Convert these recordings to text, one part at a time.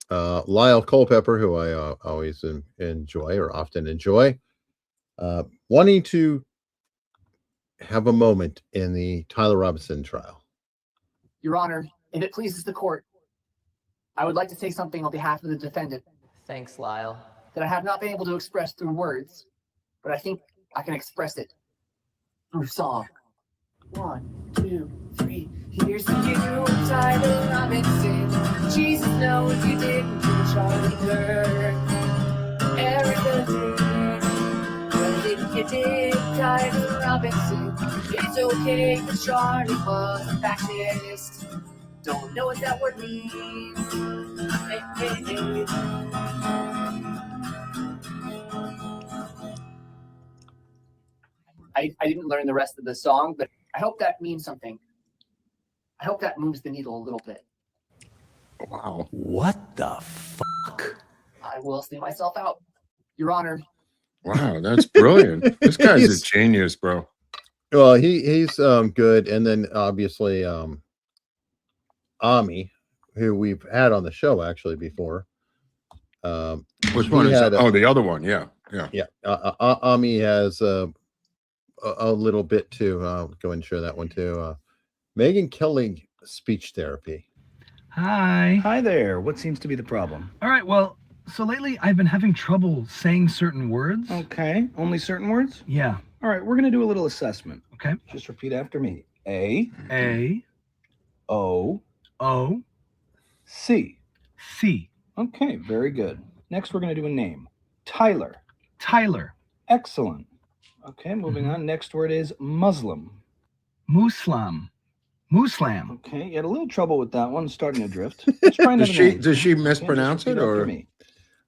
Lyle Culpepper, who I always enjoy or often enjoy, wanting to have a moment in the Tyler Robinson trial. Your Honor, if it pleases the court, I would like to say something on behalf of the defendant. Thanks, Lyle. That I have not been able to express through words, but I think I can express it through song. 1, 2, 3. Here's to you, Tyler Robinson. Jesus knows you didn't kill Charlie Kirk. Erica did. But didn't you did, Tyler Robinson? It's okay, cause Charlie was a fascist. Don't know what that word means. Hey, hey, hey. I didn't learn the rest of the song, but I hope that means something. I hope that moves the needle a little bit. Wow. What the fuck? I will see myself out, Your Honor. Wow, that's brilliant. This guy's a genius, bro. Well, he's good, and then obviously Ami, who we've had on the show actually before. Which one is that? Oh, the other one. Yeah. Ami has a little bit too. I'll go and share that one too. Megyn Kelly, speech therapy. Hi. Hi there. What seems to be the problem? All right, well, so lately I've been having trouble saying certain words. Okay, only certain words? Yeah. All right, we're going to do a little assessment. Okay. Just repeat after me. A. O. C. C. Okay, very good. Next, we're going to do a name. Tyler. Excellent. Okay, moving on. Next word is Muslim. Muslim. Okay, you had a little trouble with that one, starting to drift. Let's try another name. Does she mispronounce it, or?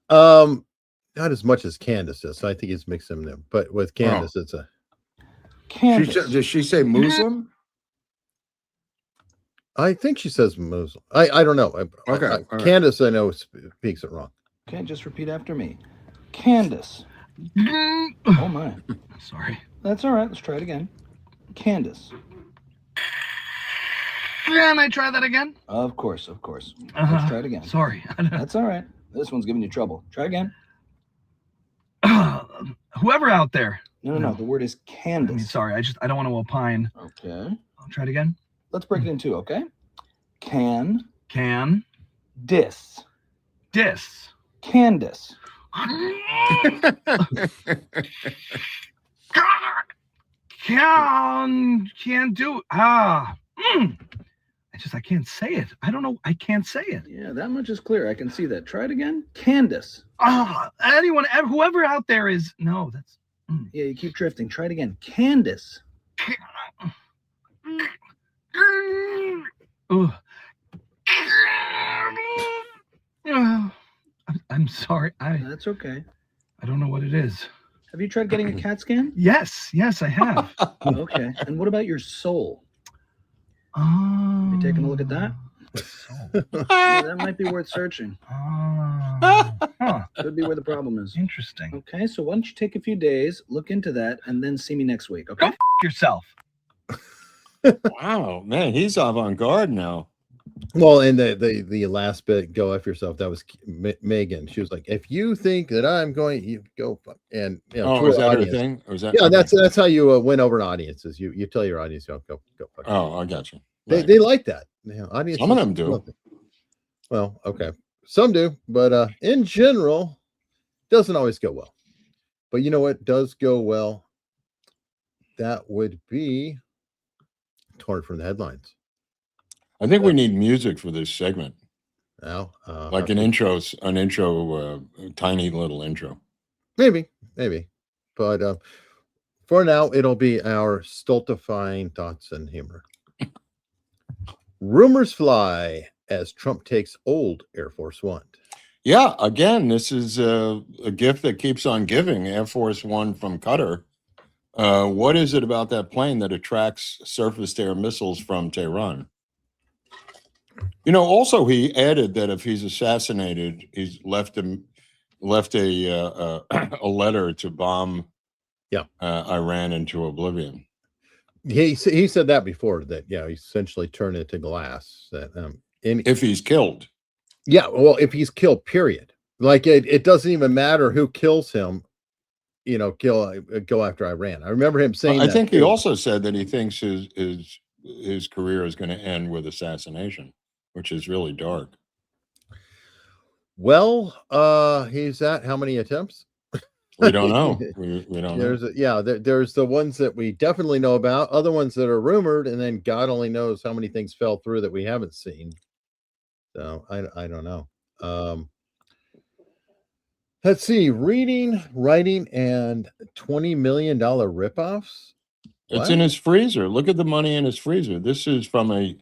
Not as much as Candace does. So I think he's mixing them. But with Candace, it's a. Candace. Does she say Muslim? I think she says Muslim. I don't know. Okay. Candace, I know, speaks it wrong. Okay, just repeat after me. Candace. Oh my. Sorry. That's all right. Let's try it again. Candace. Can I try that again? Of course. Let's try it again. Sorry. That's all right. This one's giving you trouble. Try again. Whoever out there. No. The word is Candace. I mean, sorry. I don't want to opine. Okay. I'll try it again. Let's break it in two, okay? Can. Dis. Candace. Can't do. I can't say it. I don't know. I can't say it. Yeah, that much is clear. I can see that. Try it again. Candace. Whoever out there is. No, that's. Yeah, you keep drifting. Try it again. Candace. I'm sorry. That's okay. I don't know what it is. Have you tried getting a CAT scan? Yes, I have. Okay. And what about your soul? Have you taken a look at that? Yeah, that might be worth searching. Could be where the problem is. Interesting. Okay, so why don't you take a few days, look into that, and then see me next week, okay? Go yourself. Wow, man, he's avant-garde now. Well, and the last bit, go F yourself, that was Megan. She was like, if you think that I'm going, you go fuck. And is that her thing? Or is that that's how you win over audiences. You tell your audience, go fuck. Oh, I got you. Right. They like that. Audiences, some of them do. Well, okay. Some do, but in general, doesn't always go well. But you know what does go well? That would be torn from the headlines. I think we need music for this segment. Now, like an intro, tiny little intro. Maybe. But for now, it'll be our stultifying thoughts and humor. Rumors fly as Trump takes old Air Force One. Yeah, again, this is a gift that keeps on giving. Air Force One from Qatar. What is it about that plane that attracts surface-to-air missiles from Tehran? Also he added that if he's assassinated, he's left a letter to bomb Iran into oblivion. He said that before, that he essentially turned it to glass. That if he's killed. Yeah, well, if he's killed, period. Like it doesn't even matter who kills him. Go after Iran. I remember him saying I that think he too. also said that he thinks his career is going to end with assassination, which is really dark. Well, he's at how many attempts? We don't know. We don't know. There's the ones that we definitely know about, other ones that are rumored, and then God only knows how many things fell through that we haven't seen. So I don't know. Let's see, reading, writing, and $20 million ripoffs. It's What? in his freezer. Look at the money in his freezer. This is from a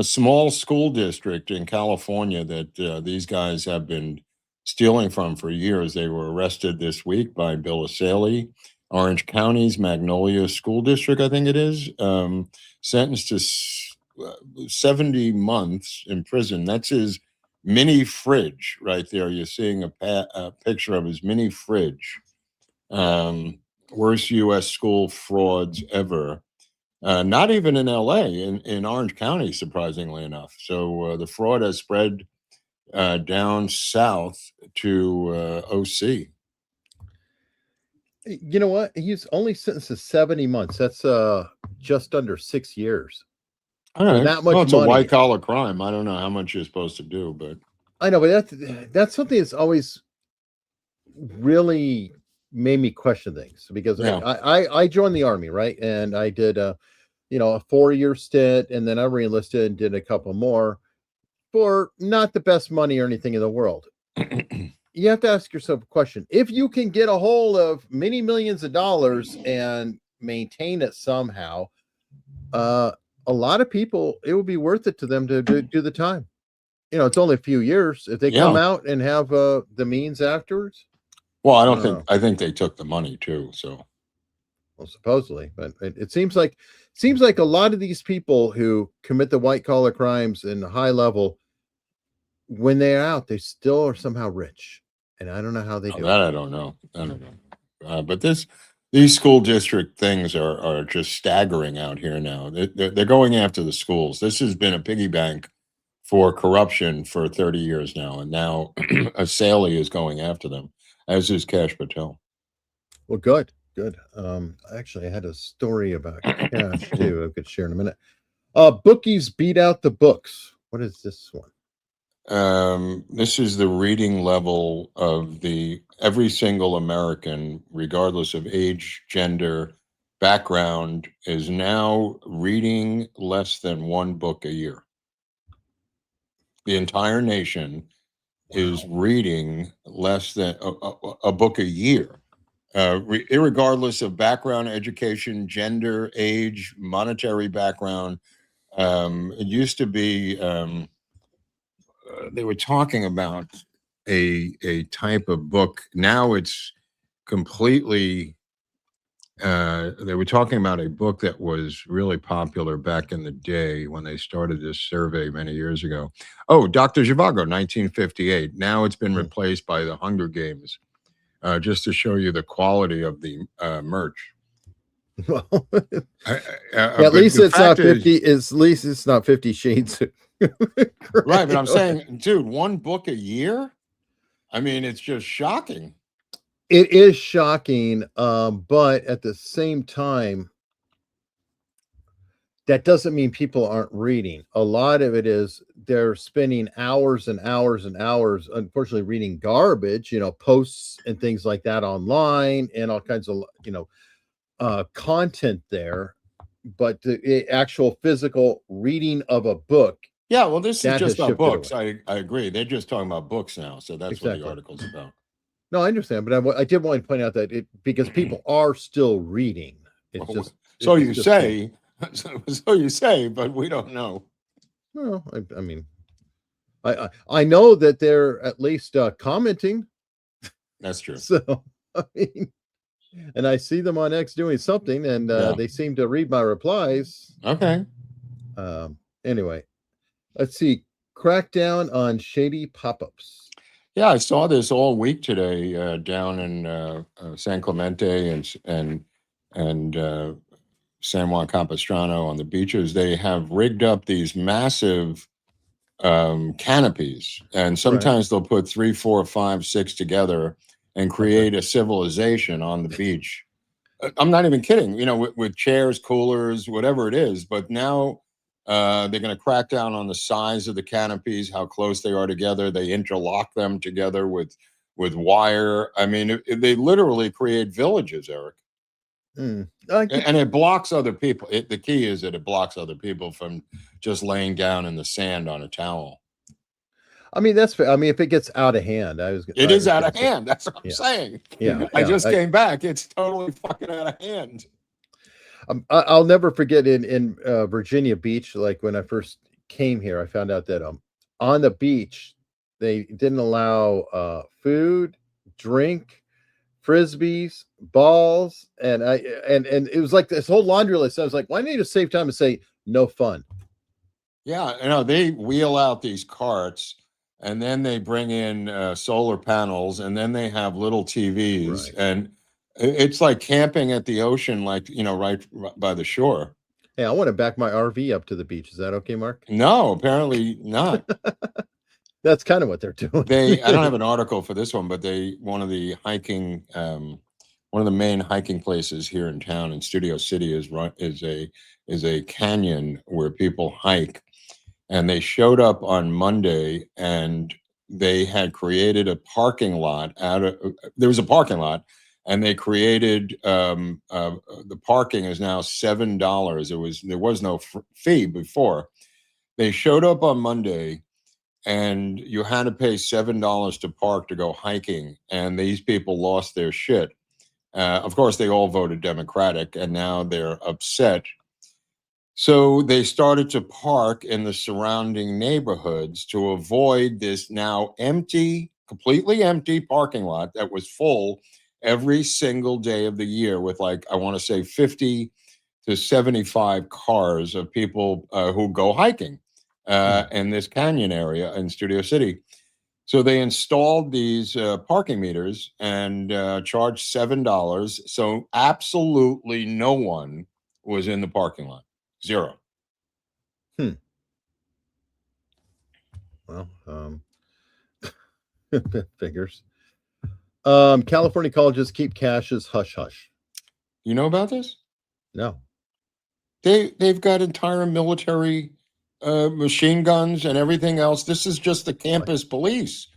small school district in California that these guys have been stealing from for years. They were arrested this week by Bill Asaley, Orange County's Magnolia School District, I think it is, sentenced to 70 months in prison. That's his mini fridge right there. You're seeing a picture of his mini fridge. Worst U.S. school frauds ever. Not even in LA, in Orange County, surprisingly enough. So the fraud has spread down south to OC. You know what? He's only sentenced to 70 months. That's just under 6 years. All right. That much Well, it's a money. white collar crime. I don't know how much you're supposed to do, but I know, but that's something that's always really made me question things because Yeah. I joined the army, right? And I did a 4-year stint, and then I re-enlisted and did a couple more for not the best money or anything in the world. You have to ask yourself a question. If you can get a hold of many millions of dollars and maintain it somehow, a lot of people, it would be worth it to them to do the time. It's only a few years. If they come out and have the means afterwards. Well, I think they took the money too. So, well, supposedly, but it seems like a lot of these people who commit the white collar crimes in the high level, when they're out, they still are somehow rich, and I don't know how they do that. it. I don't know. But these school district things are just staggering out here now. They're going after the schools. This has been a piggy bank for corruption for 30 years now, and now Asaley is going after them, as is Cash Patel. Well, good. Actually, I had a story about Cash too. I could share in a minute. Bookies beat out the books. What is this one? This is the reading level of every single American, regardless of age, gender, background, is now reading less than one book a year. The entire nation is reading less than a book a year, irregardless of background, education, gender, age, monetary background. It used to be they were talking about a type of book. Now it's completely. They were talking about a book that was really popular back in the day when they started this survey many years ago. Oh, Dr. Zhivago, 1958. Now it's been replaced by the Hunger Games, just to show you the quality of the merch. Well, at least it's not 50. At least it's not 50 Shades. Right, but I'm saying, dude, one book a year? I mean, it's just shocking. It is shocking, but at the same time, that doesn't mean people aren't reading. A lot of it is they're spending hours and hours and hours, unfortunately, reading garbage, posts and things like that online and all kinds of, content there. But the actual physical reading of a book. Yeah, well, this is just about books. I agree. They're just talking about books now. So that's exactly what the article's about. No, I understand, but I did want to point out that because people are still reading. It's just so you say, but we don't know. Well, I mean, I know that they're at least commenting. That's true. So I mean, and I see them on X doing something, and they seem to read my replies. Okay. Anyway, let's see. Crackdown on shady pop-ups. Yeah, I saw this all week today down in San Clemente and San Juan Capistrano on the beaches. They have rigged up these massive canopies, and sometimes they'll put 3, 4, 5, 6 together and create a civilization on the beach. I'm not even kidding, you know, with chairs, coolers, whatever it is. But now they're going to crack down on the size of the canopies, how close they are together. They interlock them together with wire. I mean, they literally create villages, Eric. And it blocks other people. The key is that it blocks other people from just laying down in the sand on a towel. I mean, that's fair. I mean, if it gets out of hand, it is out of hand. That's what I'm saying. Yeah, I just came back. It's totally fucking out of hand. I'll never forget in Virginia Beach, like when I first came here, I found out that on the beach they didn't allow food, drink, frisbees, balls, and it was like this whole laundry list. I was like, why don't you just save time and say no fun? Yeah, you know, they wheel out these carts, and then they bring in solar panels, and then they have little TVs, and it's like camping at the ocean, like, you know, right by the shore. Hey, I want to back my RV up to the beach. Is that okay, Mark? No, apparently not. That's kind of what they're doing. I don't have an article for this one, but one of the main hiking places here in town in Studio City is a canyon where people hike. And they showed up on Monday, and they had created a parking lot there was a parking lot, and they created the parking is now $7. There was no fee before. They showed up on Monday, and you had to pay $7 to park to go hiking, and these people lost their shit. Of course, they all voted Democratic, and now they're upset. So they started to park in the surrounding neighborhoods to avoid this now completely empty parking lot that was full every single day of the year with, like, I want to say 50 to 75 cars of people who go hiking in this canyon area in Studio City. So they installed these parking meters and charged $7. So absolutely no one was in the parking lot. Zero. Well, figures. California colleges keep caches hush hush. You know about this? No. They've got entire military machine guns and everything else. This is just the campus police.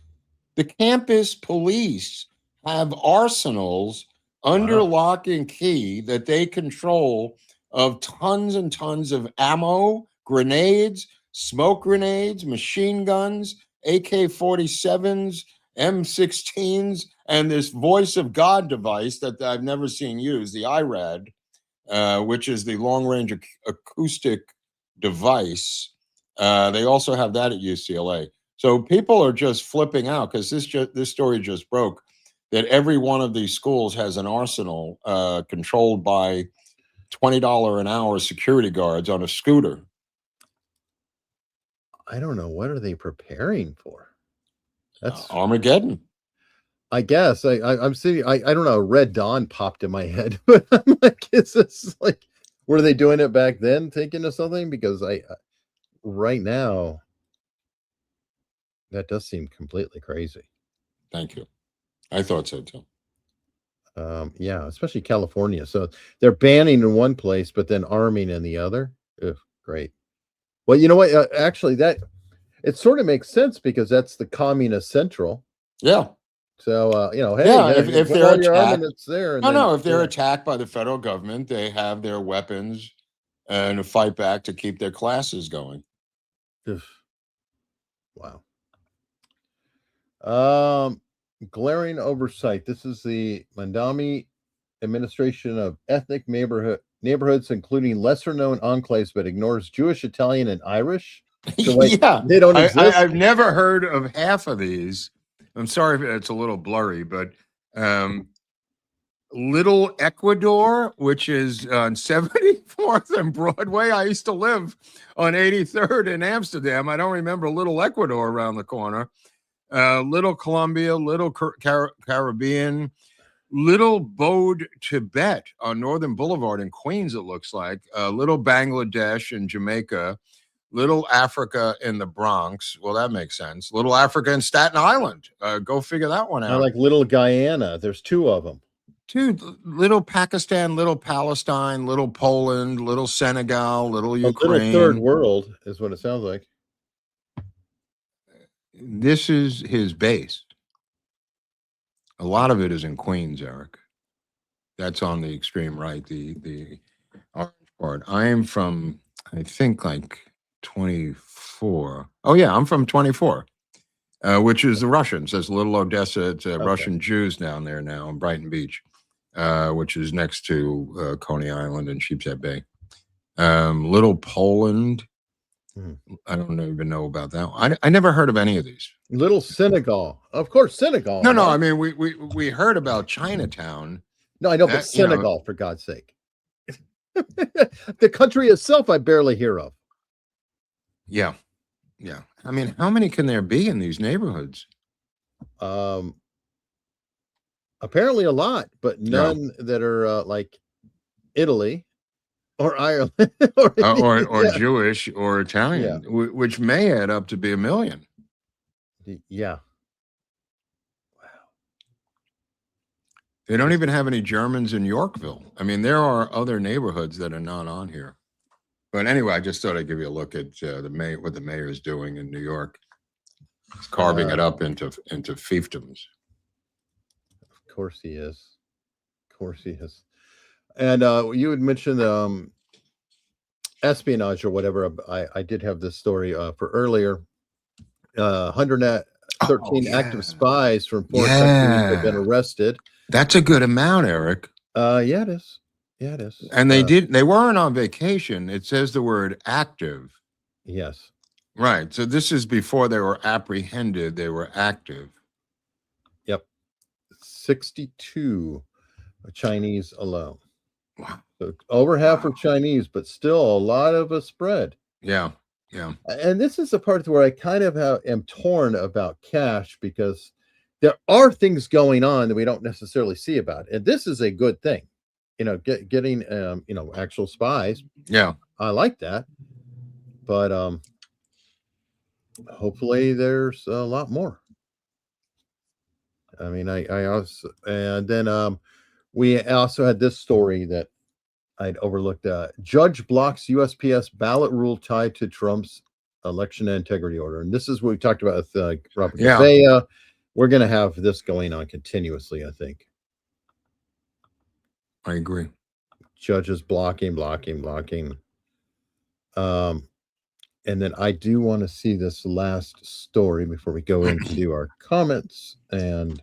The campus police have arsenals under lock and key that they control of tons and tons of ammo, grenades, smoke grenades, machine guns, AK-47s, M16s, and this voice of God device that I've never seen used, the IRAD, which is the long-range acoustic device. They also have that at UCLA. So people are just flipping out because this story just broke that every one of these schools has an arsenal controlled by $20 an hour security guards on a scooter. I don't know. What are they preparing for? That's Armageddon. I guess I'm seeing. I don't know. Red Dawn popped in my head, but I'm like, is this like, were they doing it back then, thinking of something? Because right now, that does seem completely crazy. Thank you. I thought so too. Yeah, especially California. So they're banning in one place, but then arming in the other. Ugh, great. Well, you know what? Actually, that it sort of makes sense because that's the communist central. Yeah. So you know, hey, yeah, if they're attacked, there. If they're attacked by the federal government, they have their weapons and fight back to keep their classes going. Wow. Glaring oversight. This is the Mandami administration of ethnic neighborhoods, including lesser-known enclaves, but ignores Jewish, Italian, and Irish. So, like, yeah, they don't exist. I've never heard of half of these. I'm sorry if it's a little blurry, but Little Ecuador, which is on 74th and Broadway. I used to live on 83rd in Amsterdam. I don't remember Little Ecuador around the corner. Little Colombia, Little Caribbean, Little Bode, Tibet on Northern Boulevard in Queens, it looks like. Little Bangladesh and Jamaica, Little Africa in the Bronx. Well, that makes sense. Little Africa in Staten Island. Go figure that one I out. like Little Guyana. There's 2 of them. Dude, little Pakistan, little Palestine, little Poland, little Senegal, little A Ukraine. little third world is what it sounds like. This is his base. A lot of it is in Queens, Eric. That's on the extreme right, the orange part. I am from, I think, like 24. Oh, yeah, I'm from 24, which is the Russians. There's Little Odessa. It's Russian Jews down there now in Brighton Beach, which is next to Coney Island and Sheepshead Bay. Little Poland. I don't even know about that one. I never heard of any of these. Little Senegal. Of course, Senegal. No, right? I mean, we heard about Chinatown. No, I know, but Senegal, for God's sake. The country itself, I barely hear of. Yeah. I mean, how many can there be in these neighborhoods? Apparently a lot, but none that are like Italy or Ireland or Jewish or Italian, which may add up to be 1 million. Yeah. They don't even have any Germans in Yorkville. I mean, there are other neighborhoods that are not on here. But anyway, I just thought I'd give you a look at what the mayor is doing in New York. He's carving it up into fiefdoms. Of course he is. And you had mentioned espionage or whatever. I did have this story for earlier. 113 active spies from 4 countries have been arrested. That's a good amount, Eric. Yeah, it is. And they weren't on vacation. It says the word active. Yes. Right. So this is before they were apprehended. They were active. Yep. 62 Chinese alone. Wow. So over half are Chinese, but still a lot of a spread. Yeah. And this is the part where I kind of am torn about cash, because there are things going on that we don't necessarily see about. And this is a good thing. Getting actual spies. Yeah. I like that. But hopefully there's a lot more. I mean, I also, and then we also had this story that I'd overlooked. Judge blocks USPS ballot rule tied to Trump's election integrity order. And this is what we talked about with Robert Gouveia. We're going to have this going on continuously, I think. I agree. Judges blocking. And then I do want to see this last story before we go in to do our comments. And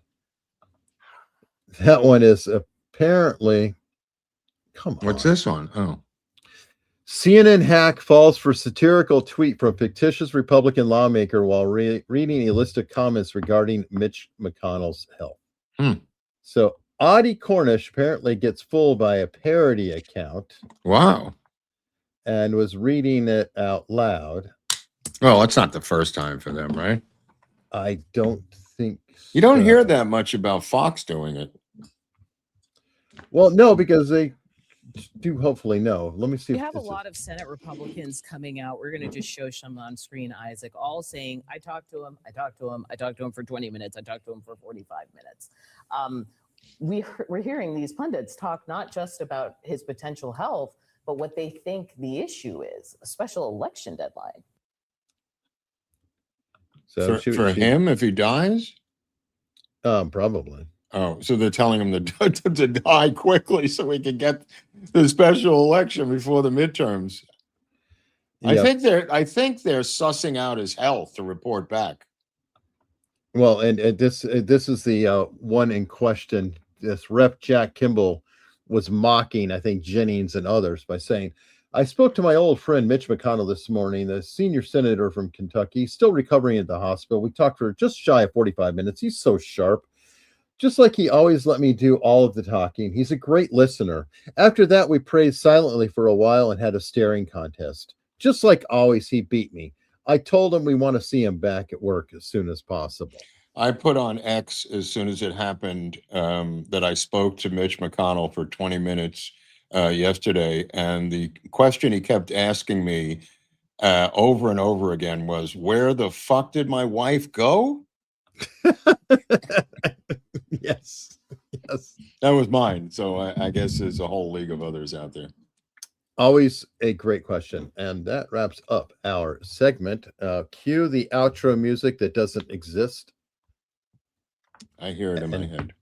that one is apparently, What's this one? Oh. CNN hack falls for satirical tweet from fictitious Republican lawmaker while reading a list of comments regarding Mitch McConnell's health. So Audie Cornish apparently gets fooled by a parody account. Wow. And was reading it out loud. Well, it's not the first time for them, right? I don't think so. You don't hear that much about Fox doing it. Well, no, because they do hopefully know. Let me see. We have a lot of Senate Republicans coming out. We're going to just show some on screen, Isaac, all saying, I talked to him, I talked to him, I talked to him for 20 minutes, I talked to him for 45 minutes. We're hearing these pundits talk not just about his potential health, but what they think the issue is, a special election deadline. So for him, if he dies? Probably. Oh, so they're telling him to die quickly so we can get the special election before the midterms. Yep. I think they're sussing out his health to report back. Well, and this is the one in question. This Rep. Jack Kimball was mocking, I think, Jennings and others by saying, I spoke to my old friend Mitch McConnell this morning, the senior senator from Kentucky. He's still recovering at the hospital. We talked for just shy of 45 minutes. He's so sharp. Just like he always let me do all of the talking. He's a great listener. After that, we prayed silently for a while and had a staring contest. Just like always, he beat me. I told him we want to see him back at work as soon as possible. I put on X as soon as it happened that I spoke to Mitch McConnell for 20 minutes yesterday. And the question he kept asking me over and over again was, "Where the fuck did my wife go?" Yes. Yes. That was mine. So I guess there's a whole league of others out there. Always a great question. And that wraps up our segment. Cue the outro music that doesn't exist. I hear it in my And head.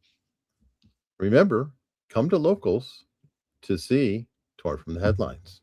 remember, come to locals to see Torn from the Headlines.